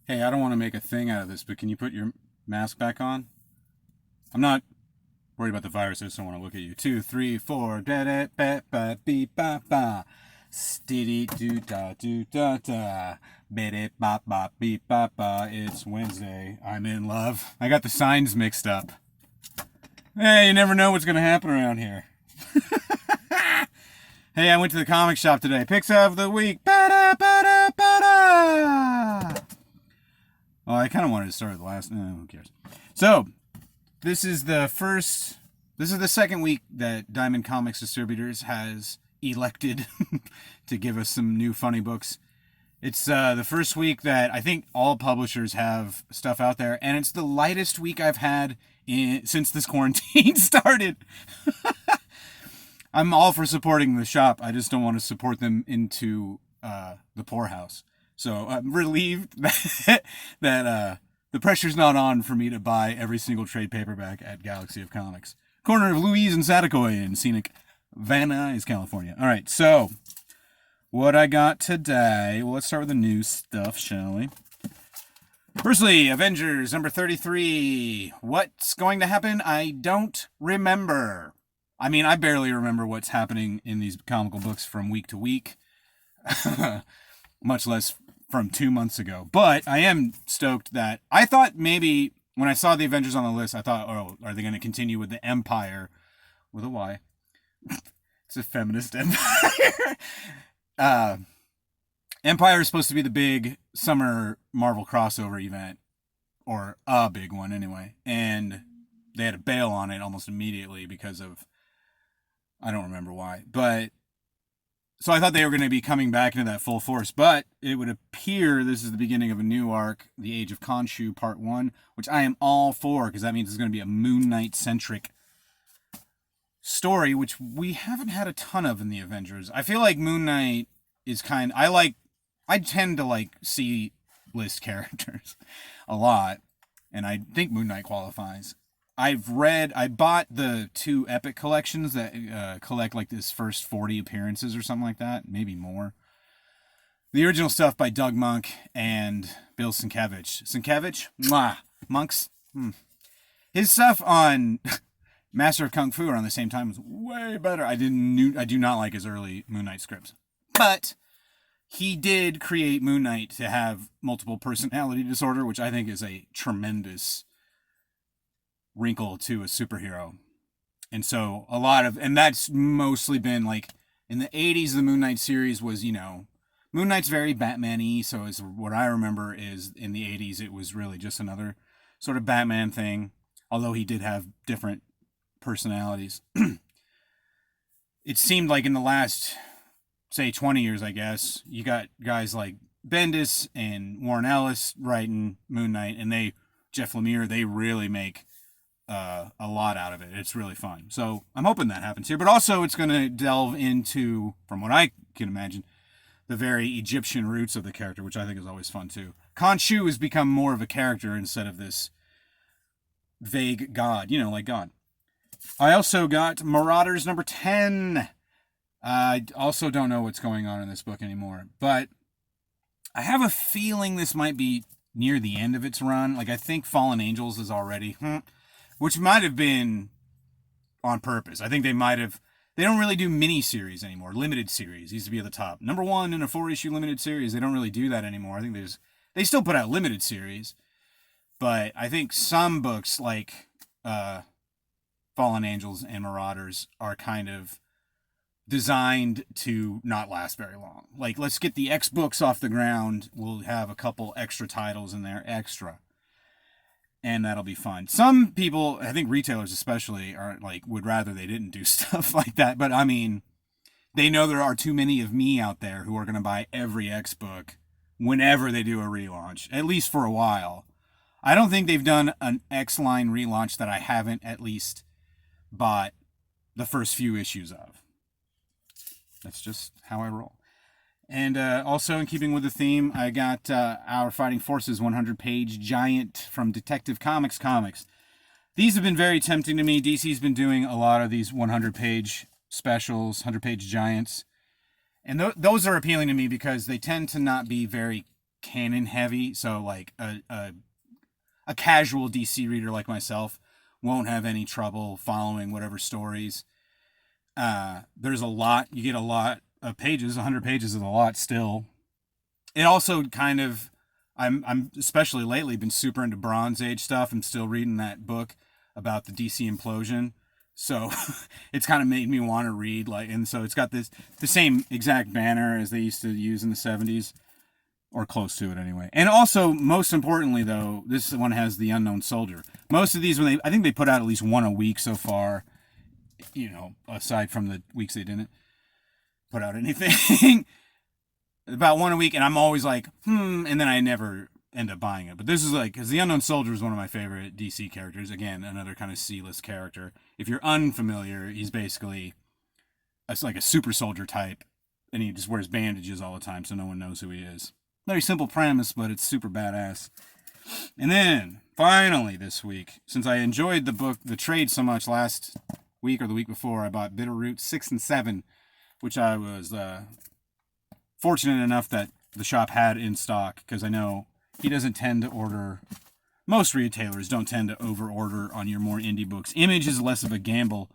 Hey, I don't want to make a thing out of this, but can you put your mask back on? I'm not worried about the virus. I just don't want to look at you. 2, 3, 4. Da da ba ba beep ba ba. Stiddy doo da doo da da. Biddy ba ba beep ba ba. It's Wednesday. I'm in love. I got the signs mixed up. Hey, you never know what's gonna happen around here. Hey, I went to the comic shop today. Picks of the week. Ba da ba da ba da. Oh, I kind of wanted to start with the last. Who cares? So, this is the first. This is the second week that Diamond Comics Distributors has elected to give us some new funny books. It's the first week that I think all publishers have stuff out there, and it's the lightest week I've had since this quarantine started. I'm all for supporting the shop. I just don't want to support them into the poorhouse. So I'm relieved that the pressure's not on for me to buy every single trade paperback at Galaxy of Comics. Corner of Louise and Satakoy in scenic Van Nuys, California. All right, so what I got today. Well, let's start with the new stuff, shall we? Firstly, Avengers number 33. What's going to happen? I don't remember. I mean, I barely remember what's happening in these comical books from week to week. Much less from 2 months ago. But I am stoked that I thought maybe when I saw the Avengers on the list, I thought, oh, are they going to continue with the Empire with a Y? It's a feminist empire. Empire is supposed to be the big summer Marvel crossover event, or a big one anyway, and they had to bail on it almost immediately because of, I don't remember why, but so I thought they were going to be coming back into that full force, but it would appear this is the beginning of a new arc, The Age of Khonshu Part 1, which I am all for, because that means it's going to be a Moon Knight-centric story, which we haven't had a ton of in the Avengers. I feel like Moon Knight is I tend to like C-list characters a lot, and I think Moon Knight qualifies. I bought the 2 Epic collections that collect like this first 40 appearances or something like that, maybe more. The original stuff by Doug Monk and Bill Sienkiewicz. Sienkiewicz? Mwah! Monk's. His stuff on Master of Kung Fu around the same time was way better. I do not like his early Moon Knight scripts. But he did create Moon Knight to have multiple personality disorder, which I think is a tremendous wrinkle to a superhero. And so and that's mostly been like in the 80s, the Moon Knight series was, Moon Knight's very Batman-y. So is what I remember is in the 80s, it was really just another sort of Batman thing. Although he did have different personalities. It seemed like in the last, say 20 years, I guess, you got guys like Bendis and Warren Ellis writing Moon Knight, and Jeff Lemire, they really make a lot out of it. It's really fun. So I'm hoping that happens here. But also it's going to delve into, from what I can imagine, the very Egyptian roots of the character, which I think is always fun too. Khonshu has become more of a character instead of this vague god, like God. I also got Marauders number 10. I also don't know what's going on in this book anymore. But I have a feeling this might be near the end of its run. Like, I think Fallen Angels is already... which might have been on purpose. I think they don't really do mini-series anymore. Limited series used to be at the top. Number 1 in a 4-issue limited series. They don't really do that anymore. I think they still put out limited series. But I think some books like Fallen Angels and Marauders are kind of designed to not last very long. Like, let's get the X books off the ground. We'll have a couple extra titles in there. Extra. And that'll be fun. Some people, I think retailers especially, would rather they didn't do stuff like that. But I mean, they know there are too many of me out there who are going to buy every X book whenever they do a relaunch, at least for a while. I don't think they've done an X line relaunch that I haven't at least bought the first few issues of. That's just how I roll. And also, in keeping with the theme, I got Our Fighting Forces 100-page giant from Detective Comics. These have been very tempting to me. DC's been doing a lot of these 100-page specials, 100-page giants. And those are appealing to me because they tend to not be very canon heavy, so like a casual DC reader like myself won't have any trouble following whatever stories. There's a lot. You get a lot of pages. 100 pages is a lot still. It also kind of, I'm especially lately been super into Bronze Age stuff. I'm still reading that book about the DC implosion. So it's kind of made me want to read, like, and so it's got the same exact banner as they used to use in the 70s, or close to it anyway. And also, most importantly though, this one has the Unknown Soldier. Most of these, I think they put out at least one a week so far, you know, aside from the weeks they didn't put out anything. About one a week, and I'm always like, and then I never end up buying it. But this is like, because the Unknown Soldier is one of my favorite DC characters. Again, another kind of C-list character. If you're unfamiliar, he's basically like a super soldier type, and he just wears bandages all the time, so no one knows who he is. Very simple premise, but it's super badass. And then, finally this week, since I enjoyed the trade so much last week or the week before, I bought Bitterroot 6 and 7, which I was fortunate enough that the shop had in stock, because I know he doesn't tend to order, most retailers don't tend to over order on your more indie books. Image is less of a gamble,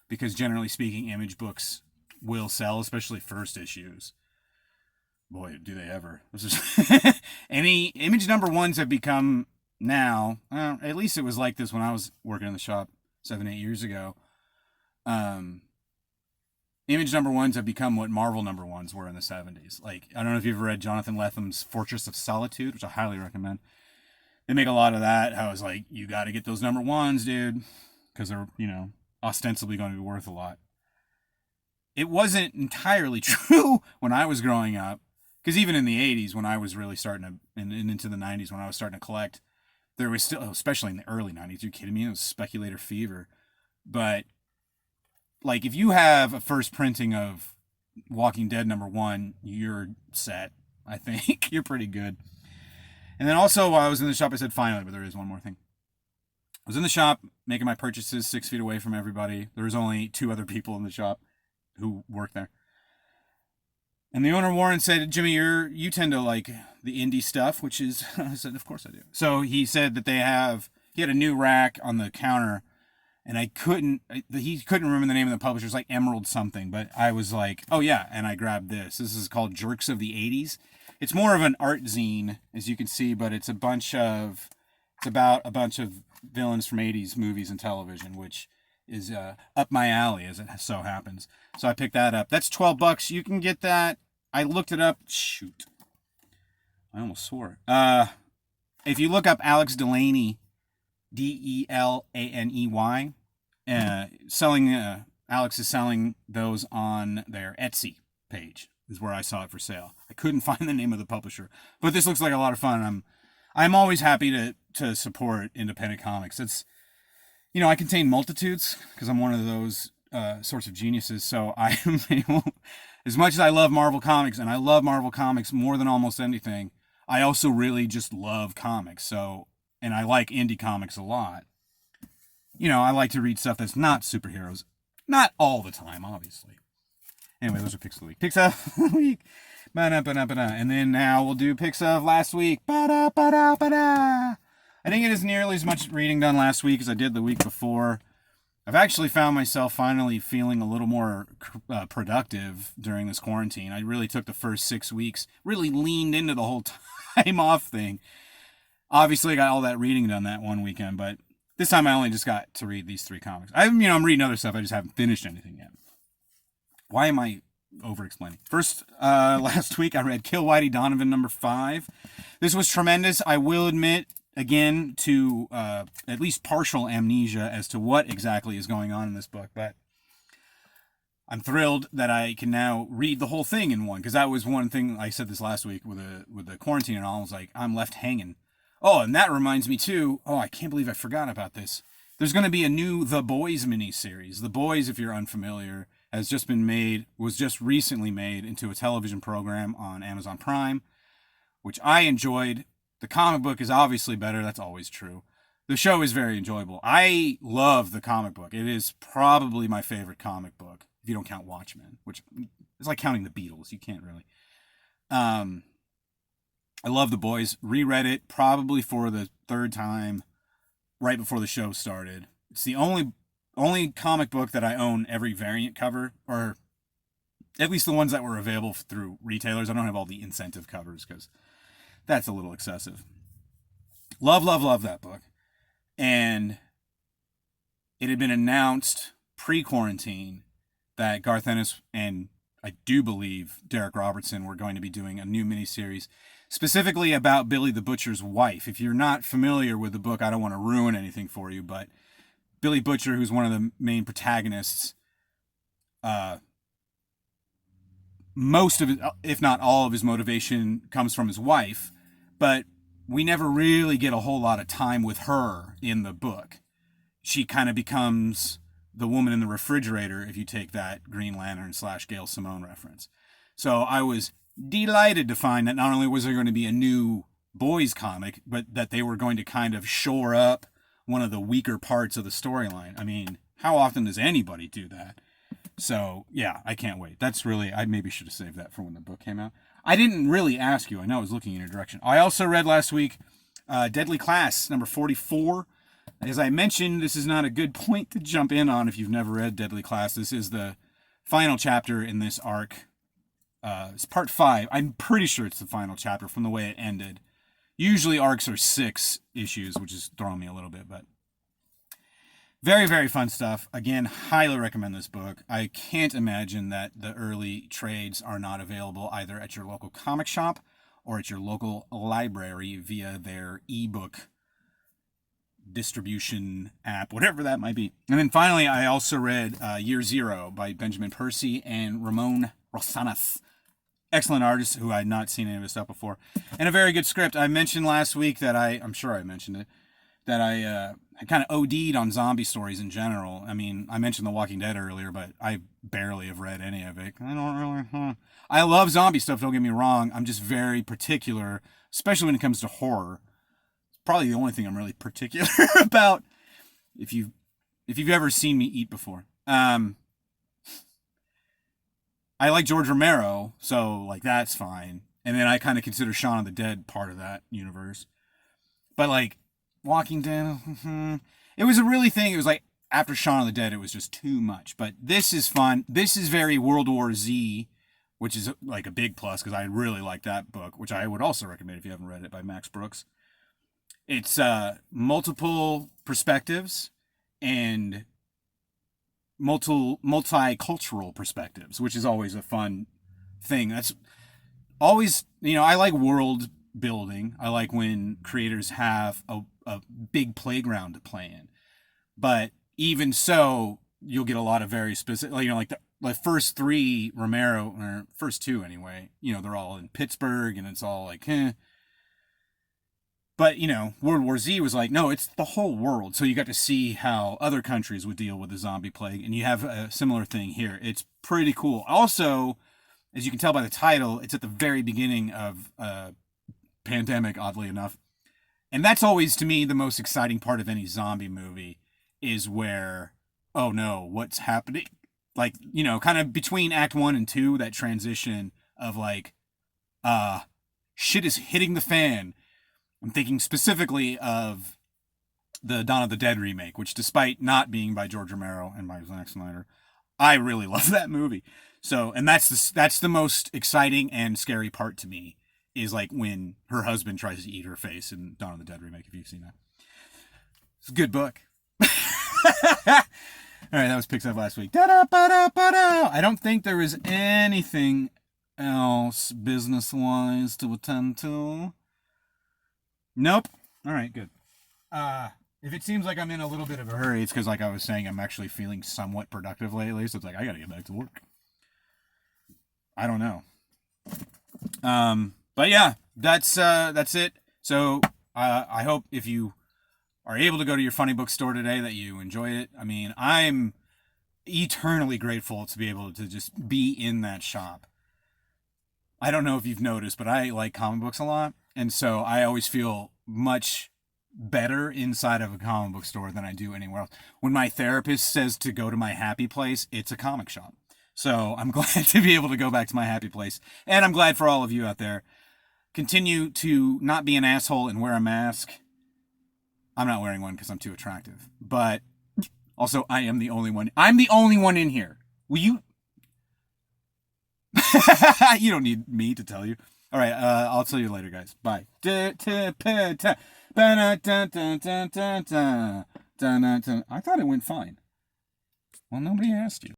because generally speaking, Image books will sell, especially first issues. Boy, do they ever. Any Image number ones have become now, at least it was like this when I was working in the shop 7-8 years ago. Image number ones have become what Marvel number ones were in the 70s. Like, I don't know if you've ever read Jonathan Letham's Fortress of Solitude, which I highly recommend. They make a lot of that. How it's like, you got to get those number ones, dude, because they're, you know, ostensibly going to be worth a lot. It wasn't entirely true when I was growing up, because even in the 80s, when I was really starting to, and into the 90s, when I was starting to collect, there was still, especially in the early 90s, are you kidding me? It was speculator fever. But like, if you have a first printing of Walking Dead number 1, you're set. I think you're pretty good. And then also, while I was in the shop, I said finally, but there is one more thing. I was in the shop making my purchases 6 feet away from everybody. There was only 2 other people in the shop who worked there. And the owner, Warren, said, Jimmy, you tend to like the indie stuff, which is, I said, of course I do. So he said that he had a new rack on the counter, and he couldn't remember the name of the publisher. It's like Emerald something, but I was like, oh yeah, and I grabbed this. This is called Jerks of the 80s. It's more of an art zine, as you can see, but it's about a bunch of villains from 80s movies and television, which is up my alley, as it so happens. So I picked that up. That's $12. You can get that. I looked it up. Shoot. I almost swore. If you look up Alex Delaney, Delaney, Alex is selling those on their Etsy page, is where I saw it for sale. I couldn't find the name of the publisher, but this looks like a lot of fun. I'm always happy to support independent comics. It's, you know, I contain multitudes because I'm one of those sorts of geniuses. So I am able, as much as I love Marvel Comics, and I love Marvel Comics more than almost anything, I also really just love comics. So, and I like indie comics a lot. You know, I like to read stuff that's not superheroes. Not all the time, obviously. Anyway, those are picks of the week. Picks of the week. And then now we'll do picks of last week. I didn't get as nearly as much reading done last week as I did the week before. I've actually found myself finally feeling a little more productive during this quarantine. I really took the first 6 weeks, really leaned into the whole time off thing. Obviously, I got all that reading done that one weekend, but this time I only just got to read these 3 comics. I'm reading other stuff. I just haven't finished anything yet. Why am I over-explaining? First, last week I read Kill Whitey Donovan number 5. This was tremendous. I will admit, again, to at least partial amnesia as to what exactly is going on in this book, but I'm thrilled that I can now read the whole thing in one, because that was one thing I said this last week with the quarantine and all. I was like, I'm left hanging. Oh, and that reminds me too. Oh, I can't believe I forgot about this. There's going to be a new The Boys miniseries. The Boys, if you're unfamiliar, was just recently made into a television program on Amazon Prime, which I enjoyed. The comic book is obviously better. That's always true. The show is very enjoyable. I love the comic book. It is probably my favorite comic book, if you don't count Watchmen, which is like counting the Beatles. You can't really. I love The Boys. Reread it probably for the third time right before the show started. It's the only comic book that I own every variant cover, or at least the ones that were available through retailers. I don't have all the incentive covers because that's a little excessive. Love, love, love that book. And it had been announced pre-quarantine that Garth Ennis and I do believe Derek Robertson were going to be doing a new miniseries specifically about Billy the Butcher's wife. If you're not familiar with the book, I don't want to ruin anything for you, but Billy Butcher, who's one of the main protagonists, most of it, if not all of his motivation comes from his wife, but we never really get a whole lot of time with her in the book. She kind of becomes the woman in the refrigerator if you take that Green Lantern / Gail Simone reference. So I was delighted to find that not only was there going to be a new Boys comic, but that they were going to kind of shore up one of the weaker parts of the storyline. I mean, how often does anybody do that? So, yeah, I can't wait. That's really, I maybe should have saved that for when the book came out. I didn't really ask you. I know I was looking in your direction. I also read last week Deadly Class, number 44. As I mentioned, this is not a good point to jump in on if you've never read Deadly Class. This is the final chapter in this arc. It's part 5. I'm pretty sure it's the final chapter from the way it ended. Usually arcs are 6 issues, which is throwing me a little bit, but very, very fun stuff. Again, highly recommend this book. I can't imagine that the early trades are not available either at your local comic shop or at your local library via their ebook distribution app, whatever that might be. And then finally, I also read Year Zero by Benjamin Percy and Ramon Rosanas. Excellent artist who I had not seen any of his stuff before. And a very good script. I mentioned last week that I'm sure I mentioned it, that I kind of OD'd on zombie stories in general. I mean, I mentioned The Walking Dead earlier, but I barely have read any of it. I don't really... I love zombie stuff, don't get me wrong. I'm just very particular, especially when it comes to horror. It's probably the only thing I'm really particular about, if you've ever seen me eat before. I like George Romero, so, like, that's fine. And then I kind of consider Shaun of the Dead part of that universe. But, like, Walking Dead, it was a really thing. It was like, after Shaun of the Dead, it was just too much. But this is fun. This is very World War Z, which is, like, a big plus, because I really like that book, which I would also recommend if you haven't read it, by Max Brooks. It's multiple perspectives and multicultural perspectives, which is always a fun thing. That's always, I like world building. I like when creators have a big playground to play in. But even so, you'll get a lot of very specific, like the first 3 Romero, or first 2 anyway, they're all in Pittsburgh and it's all like, But, World War Z was like, no, it's the whole world. So you got to see how other countries would deal with the zombie plague. And you have a similar thing here. It's pretty cool. Also, as you can tell by the title, it's at the very beginning of a pandemic, oddly enough. And that's always, to me, the most exciting part of any zombie movie is where, oh no, what's happening? Like, kind of between Act 1 and 2, that transition of like, shit is hitting the fan. I'm thinking specifically of the Dawn of the Dead remake, which, despite not being by George Romero and by Zack Snyder, I really love that movie. So, and that's the most exciting and scary part to me, is like when her husband tries to eat her face in Dawn of the Dead remake, if you've seen that. It's a good book. All right, that was picked up last week. I don't think there was anything else business-wise to attend to. Nope. All right, good. If it seems like I'm in a little bit of a hurry, it's because, like I was saying, I'm actually feeling somewhat productive lately. So it's like, I got to get back to work. I don't know. But yeah, that's it. So I hope if you are able to go to your funny book store today that you enjoy it. I mean, I'm eternally grateful to be able to just be in that shop. I don't know if you've noticed, but I like comic books a lot. And so I always feel much better inside of a comic book store than I do anywhere else. When my therapist says to go to my happy place, it's a comic shop. So I'm glad to be able to go back to my happy place. And I'm glad for all of you out there continue to not be an asshole and wear a mask. I'm not wearing one because I'm too attractive. But also, I am the only one. I'm the only one in here. Will you? You don't need me to tell you. All right, I'll tell you later, guys. Bye. I thought it went fine. Well, nobody asked you.